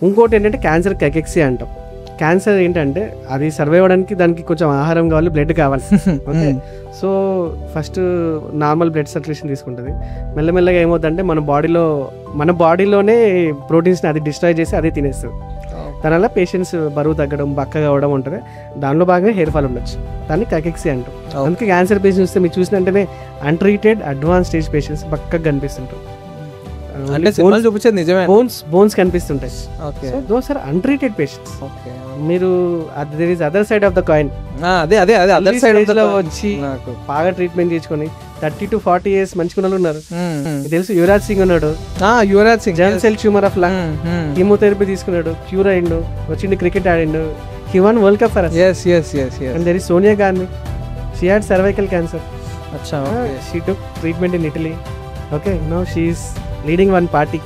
ఇంకోటి ఏంటంటే క్యాన్సర్ కకెక్సియా అంటాం. క్యాన్సర్ ఏంటంటే అది సర్వైవ్ అవ్వడానికి దానికి కొంచెం ఆహారం కావాలి, బ్లడ్ కావాలి. Okay, so first normal blood circulation తీసుకుంటుంది. మెల్లమెల్లగా ఏమవుతుందంటే మన బాడీలోనే ప్రోటీన్స్ని అది డిస్ట్రాయ్ చేసి అదే తినేస్తుంది. దానివల్ల పేషెంట్స్ బరువు తగ్గడం, బక్కగా అవ్వడం ఉంటుంది. దానిలో భాగంగా హెయిర్ ఫాల్ ఉండొచ్చు. దాన్ని కకెక్సియా అంటాం. అందుకే క్యాన్సర్ పేషెంట్స్ చూస్తే మీరు చూసినంటేనే అన్ట్రీటెడ్ అడ్వాన్స్ స్టేజ్ పేషెంట్స్ బక్కగా కనిపిస్తుంటారు. అంటే సినిమాలు చూపించేది నిజమే, బోన్స్ కనిపిస్తుంటాయి. Okay, so those are untreated patients. Okay, మీరు there is other side of the coin. అదే అదే అదే అదర్ సైడ్ లో వచ్చి బాగా ట్రీట్మెంట్ చేసుకొని 30 to 40 years మంచి గుణాలు ఉన్నారు. తెలుసు, యువరాజ్ సింగ్ ఉన్నాడు, Yuvraj Singh, germ cell tumour of lung, chemotherapy తీసుకున్నాడు, క్యూర్ అయిండు, వచ్చిండు క్రికెట్ ఆడిండు, he won world cup for us. And there is Sonia Gandhi, she had cervical cancer. Acha, she took treatment in Italy. Okay, now she is leading one party.